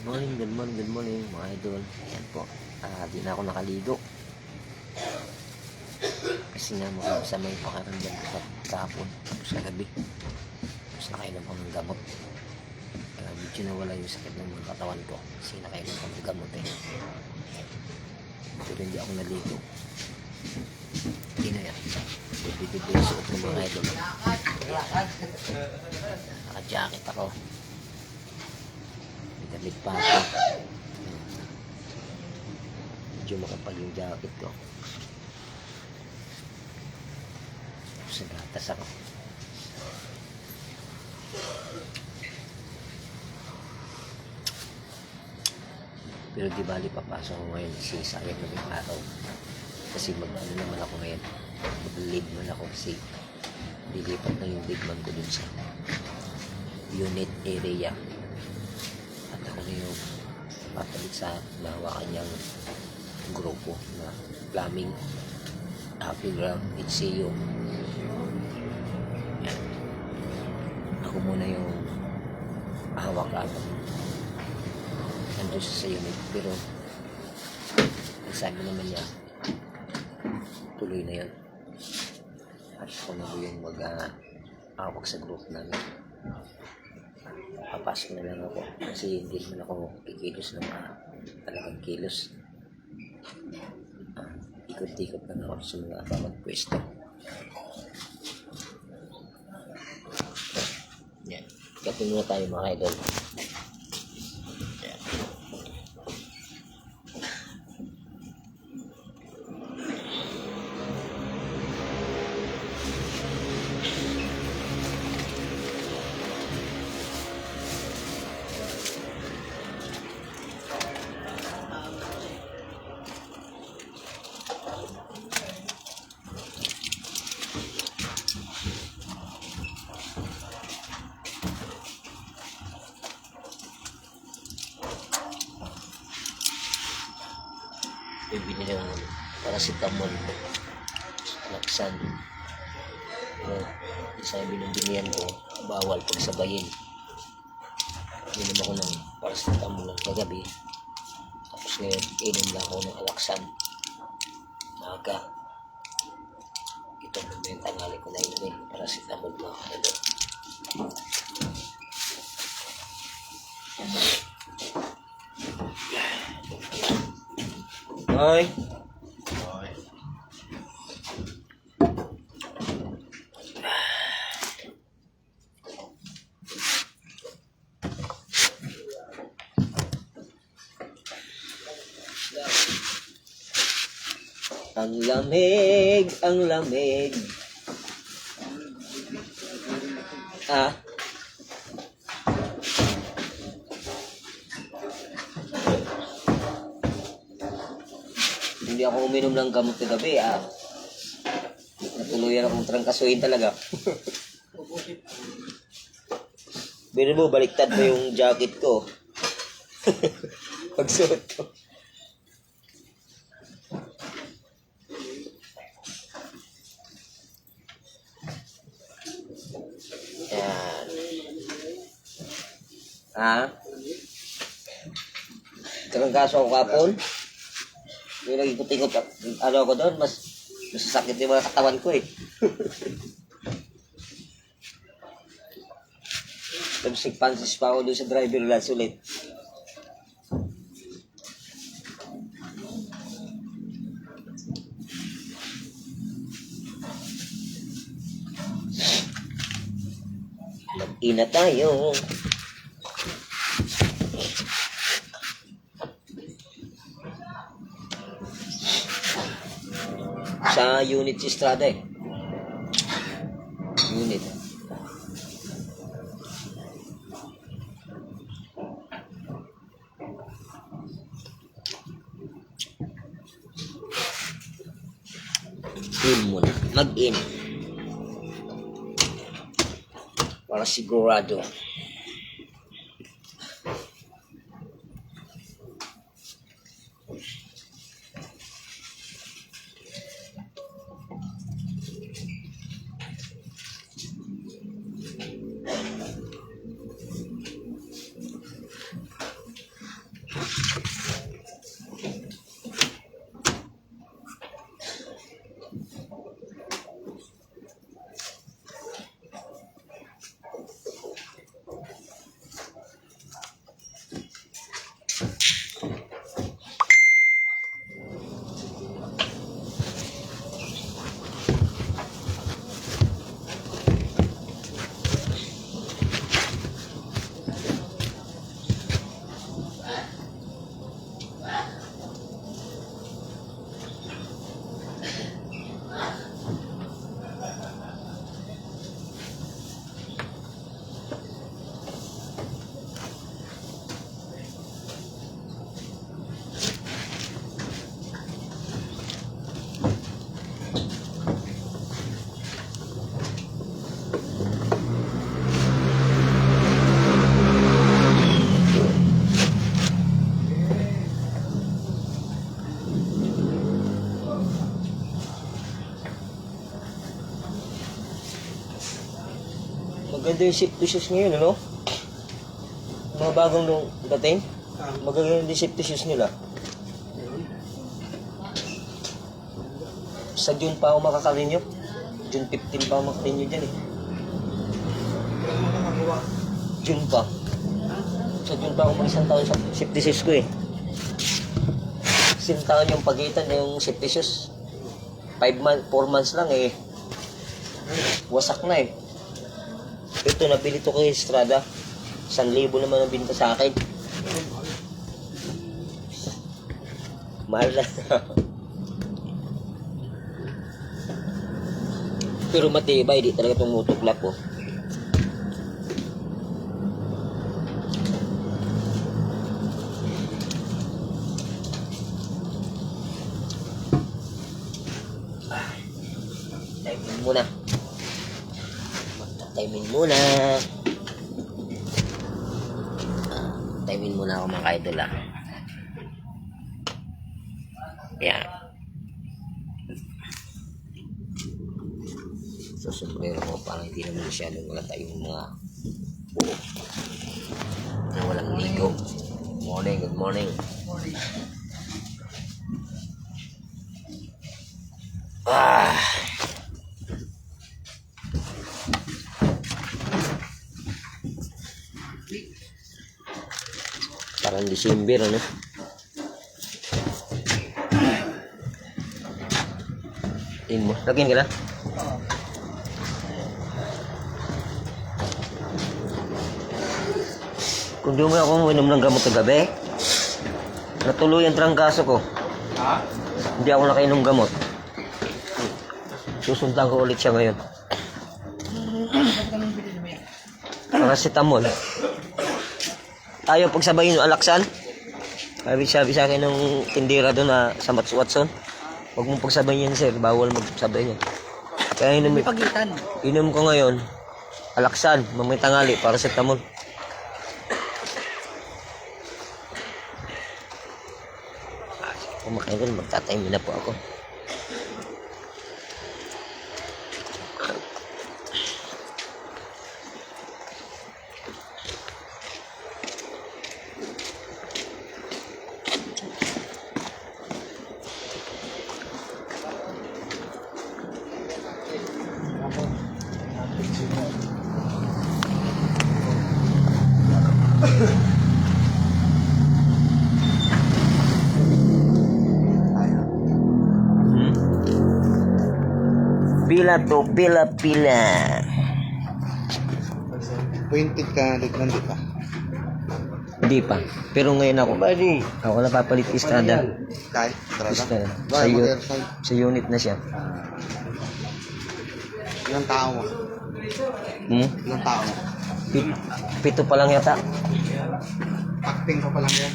Good morning mga idol. Yan po, di na ako nakaligo kasi nga masama yung pakiramdam ko sa kahapon tapos sa gabi, tapos nakainom ako ng gamot. Medyo nawala yung sakit ng mga katawan ko kasi nakainom ako ng gamot pero hindi ako naligo. Hindi na yan, bibigay yung suot ng mga idol. Naka-jacket ako, damit pa ako, medyo makapal yung jacket ko. Sa gatas ako. Pero di bali papasok ko ngayon kasi sayang na yung araw. Kasi mag-ano naman ako ngayon, mag-lead man ako kasi lilipat na yung bigman ko dun sa unit area. At ako na yung papalit sa nahawakan niyang grupo na plumbing, happy ground, HCU. Yan. Ako muna yung hawak nandun sa unit, pero sabi naman niya tuloy na yan at ako na yung mag-hawak sa group namin. Papasok na lang ako kasi hindi naman ako kikilos ng talagang kilos. Ikot-ikot lang ako sa mga bawat pwesto. Yan, kape muna tayo mga idol. Bibili ng paracetamol, laksan. Isa yung binibinihan ko, bawal pagsabayin. Binom ako ng paracetamol ng kagabi, tapos ngayon inom lang ako ng alaksan. Naga ito na yung tangali ko na inumin paracetamol mga kanado. Hoy. Ang lamig, ang lamig. Hindi ako uminom ng gamot kagabi, natuluyan akong trangkasuhin talaga. Bino mo, baliktad mo yung jacket ko. Pagsuot ko. Yan. Trangkaso ako kapon. Yung nag-ikot-ikot, ano ako doon, mas sakit yung mga katawan ko Tapos nagpansis pa ako doon sa driver last ulit. Mag-ina tayo. Sa unit si Estrada unit. In muna, mag-in para sigurado. Magaganda yung safety shoes ngayon, ano? Mga bagong nung dating. Magaganda yung safety shoes nila. Sa June pa ako makakarinyo. June 15 pa ako makakarinyo dyan eh. June pa. Sa June pa ako mag-isang taon sa safety shoes ko eh. Isang taon yung pagitan yung safety shoes. 4 months lang eh. Wasak na eh. Ito, nabili to kay Estrada. 1,000 naman ang binta sa akin. Mahal na. Pero matibay, di talaga tumutuklap po. Timing muna. Timing muna. Timing muna ako mga idol ah. Yan. So, sombrero ko parang hindi naman masyadong wala tayong mga buhok na walang ligo. Morning, good morning. Ah. Parang December, ano? Tingin mo. Lagyan ka na? Kung di mo ako uminom ng gamot kagabi, natuloy ang trangkaso ko. Ha? Hindi ako nakainom gamot. Susundan ko ulit siya ngayon. Paracetamol. Ayaw pagsabayin yung alaksan. Sabi sa akin ng tindera doon na sa Watson, huwag mong pagsabayin yan sir, bawal magsabay yan. Kaya inom ko ngayon, alaksan, mamay tangali, paracetamol. Kumakain ko, magtatime na po ako. Pila to, pila. Pointed ka nandito pa. Hindi pa. Pero ngayon ako napapalit Estrada. Kahit Estrada. talaga. Sa unit na siya. Ilang tao mo? Ilang tao mo? Pito pa lang yata. Acting ka pa lang yan.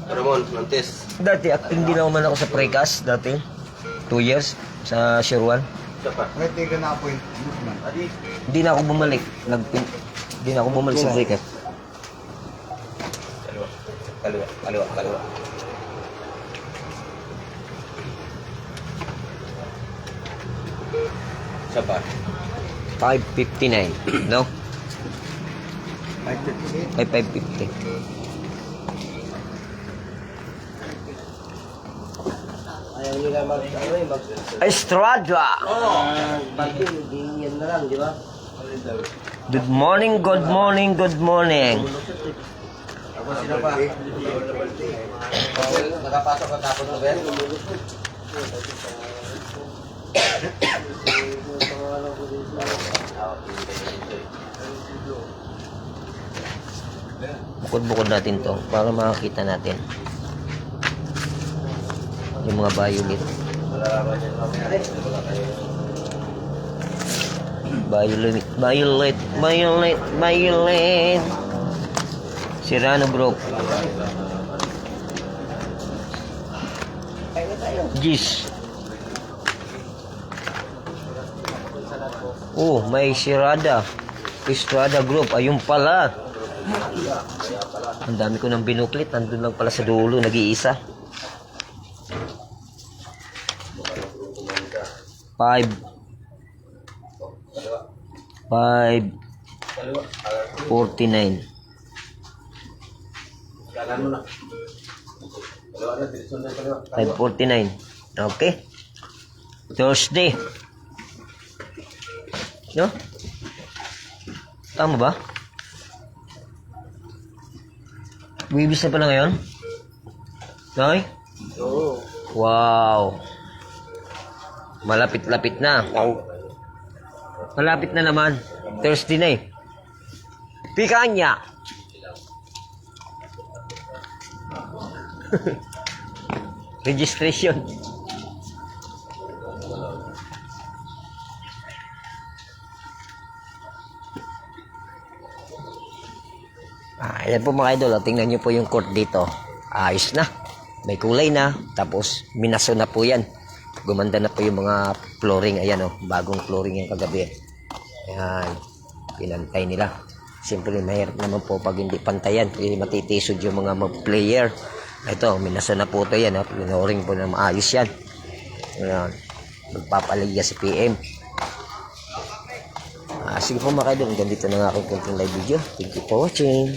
Ramon, Nantes. Dati acting din naman ako sa Precast dati. 2 years sa Sherwan. Kahit di ka na-appoint. Hindi na ako bumalik. Hindi na ako bumalik sa Precast. Kaliwa. Isa pa. 559. No? 558. Ay, 550. Ayaw nila Estrada! yan na lang, di ba? Good morning. Ako sila pa. Nakapasok ka tapos na ba? Bukod-bukod natin to para makakita natin yung mga violet. Violet. Serrano Group. Gis. Oh, may Estrada Group. Ayun pala. Ang dami ko nang binuklit. Nandun lang pala sa dulo. Nag-iisa. 5 5:49. Kanan mo na. Kaliwa na, direksyon na kaliwa. 5:49. Okay. Thursday. No? Tama ba? Bibis na pala ngayon? Noy? Oo. Wow. Malapit-lapit na. Malapit na naman. Thursday na eh. Pikanya. Registration. Ayan po mga idol. Tingnan nyo po yung court dito. Ayos na. May kulay na. Tapos minaso na po yan. Gumanda na po yung mga flooring. Ayan o. Bagong flooring yung kagabi. Ayan. Pinantay nila. Siyempre mahirap naman po pag hindi pantayan. Kasi matitisod yung mga player. Ito. Minaso na po ito yan. Flooring po na maayos yan. Ayan. Magpapaligya si PM. Sige po mga idol. Hanggang dito na nga aking konting live video. Thank you for watching.